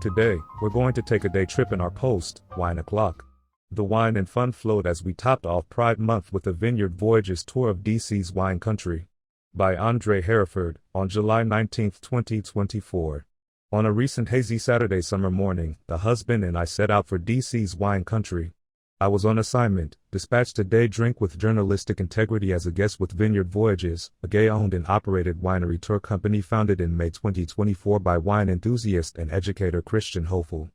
Today, we're going to take a day trip in our post, Wine O'Clock. The wine and fun flowed as we topped off Pride Month with the Vineyard Voyages tour of DC's wine country. By Andre Hereford, on July 19, 2024. On a recent hazy Saturday summer morning, the husband and I set out for DC's wine country. I was on assignment, dispatched a day drink with journalistic integrity as a guest with Vineyard Voyages, a gay-owned and operated winery tour company founded in May 2024 by wine enthusiast and educator Christian Hofel.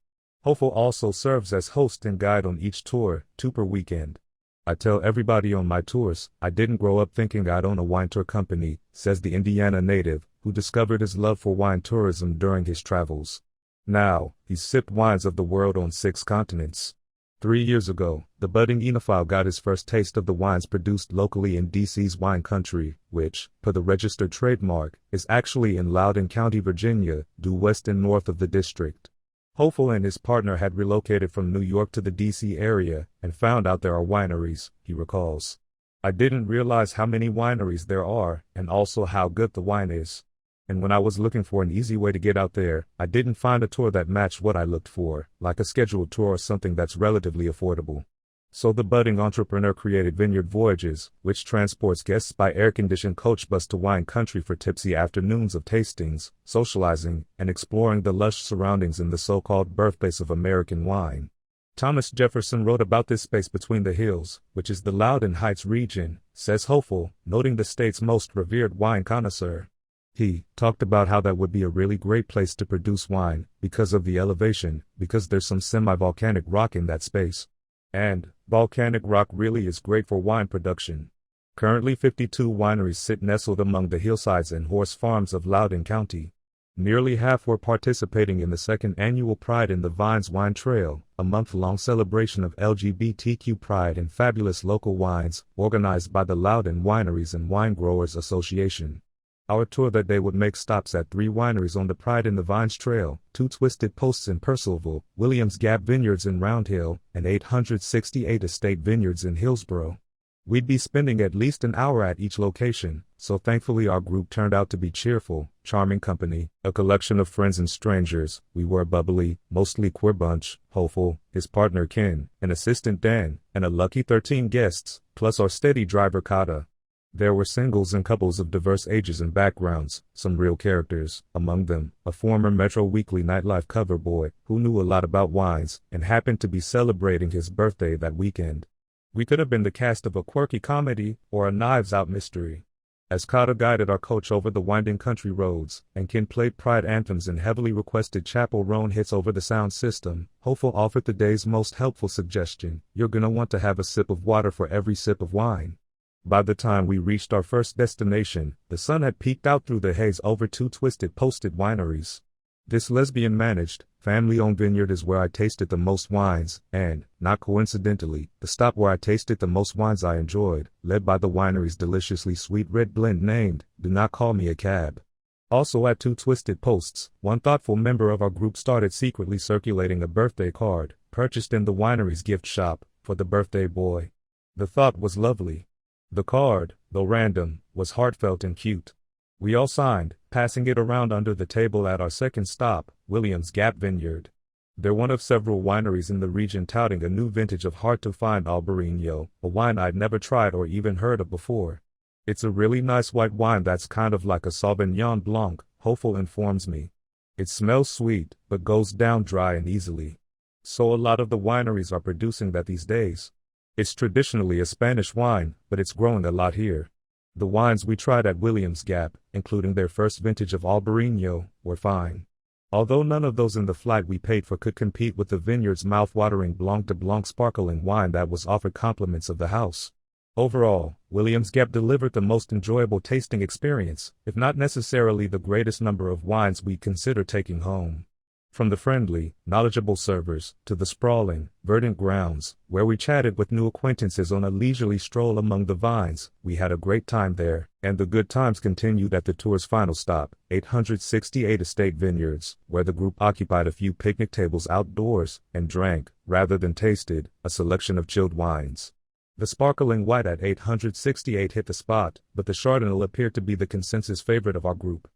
Hofel also serves as host and guide on each tour, 2 per weekend. I tell everybody on my tours, I didn't grow up thinking I'd own a wine tour company, says the Indiana native, who discovered his love for wine tourism during his travels. Now, he's sipped wines of the world on 6 continents. 3 years ago, the budding enophile got his first taste of the wines produced locally in DC's wine country, which, per the registered trademark, is actually in Loudoun County, Virginia, due west and north of the district. Hofel and his partner had relocated from New York to the DC area and found out there are wineries, he recalls. I didn't realize how many wineries there are and also how good the wine is. And when I was looking for an easy way to get out there, I didn't find a tour that matched what I looked for, like a scheduled tour or something that's relatively affordable. So the budding entrepreneur created Vineyard Voyages, which transports guests by air-conditioned coach bus to wine country for tipsy afternoons of tastings, socializing, and exploring the lush surroundings in the so-called birthplace of American wine. Thomas Jefferson wrote about this space between the hills, which is the Loudoun Heights region, says Hofel, noting the state's most revered wine connoisseur. He talked about how that would be a really great place to produce wine, because of the elevation, because there's some semi-volcanic rock in that space. And volcanic rock really is great for wine production. Currently 52 wineries sit nestled among the hillsides and horse farms of Loudoun County. Nearly half were participating in the 2nd annual Pride in the Vines Wine Trail, a month-long celebration of LGBTQ pride and fabulous local wines, organized by the Loudoun Wineries and Wine Growers Association. Our tour that day would make stops at 3 wineries on the Pride in the Vines Trail, 2 Twisted Posts in Purcellville, Williams Gap Vineyards in Round Hill, and 868 Estate Vineyards in Hillsborough. We'd be spending at least an hour at each location, so thankfully our group turned out to be cheerful, charming company, a collection of friends and strangers. We were a bubbly, mostly queer bunch, Hofel, his partner Ken, an assistant Dan, and a lucky 13 guests, plus our steady driver Kata. There were singles and couples of diverse ages and backgrounds, some real characters, among them, a former Metro Weekly nightlife cover boy who knew a lot about wines and happened to be celebrating his birthday that weekend. We could have been the cast of a quirky comedy or a Knives Out mystery. As Kata guided our coach over the winding country roads, and Ken played pride anthems and heavily requested Chapel Roan hits over the sound system, Hofel offered the day's most helpful suggestion: you're gonna want to have a sip of water for every sip of wine. By the time we reached our first destination, the sun had peeked out through the haze over 2 Twisted Posted wineries. This lesbian-managed, family-owned vineyard is where I tasted the most wines, and, not coincidentally, the stop where I tasted the most wines I enjoyed, led by the winery's deliciously sweet red blend named, Do Not Call Me a Cab. Also at 2 Twisted Posts, one thoughtful member of our group started secretly circulating a birthday card, purchased in the winery's gift shop, for the birthday boy. The thought was lovely. The card, though random, was heartfelt and cute. We all signed, passing it around under the table at our second stop, Williams Gap Vineyard. They're one of several wineries in the region touting a new vintage of hard-to-find Albarino, a wine I'd never tried or even heard of before. It's a really nice white wine that's kind of like a Sauvignon Blanc, Hofel informs me. It smells sweet, but goes down dry and easily. So a lot of the wineries are producing that these days. It's traditionally a Spanish wine, but it's growing a lot here. The wines we tried at Williams Gap, including their first vintage of Albarino, were fine. Although none of those in the flight we paid for could compete with the vineyard's mouth-watering Blanc de Blanc sparkling wine that was offered compliments of the house. Overall, Williams Gap delivered the most enjoyable tasting experience, if not necessarily the greatest number of wines we'd consider taking home. From the friendly, knowledgeable servers, to the sprawling, verdant grounds, where we chatted with new acquaintances on a leisurely stroll among the vines, we had a great time there, and the good times continued at the tour's final stop, 868 Estate Vineyards, where the group occupied a few picnic tables outdoors, and drank, rather than tasted, a selection of chilled wines. The sparkling white at 868 hit the spot, but the Chardonnay appeared to be the consensus favorite of our group.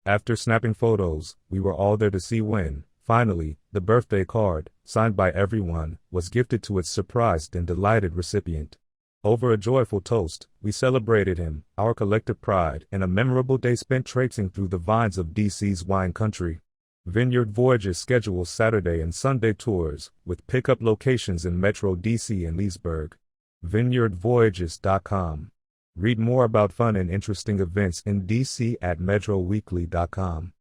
After snapping photos, we were all there to see when, finally, the birthday card, signed by everyone, was gifted to its surprised and delighted recipient. Over a joyful toast, we celebrated him, our collective pride, and a memorable day spent traipsing through the vines of DC's wine country. Vineyard Voyages schedules Saturday and Sunday tours, with pickup locations in Metro DC and Leesburg. VineyardVoyages.com. Read more about fun and interesting events in DC at MetroWeekly.com.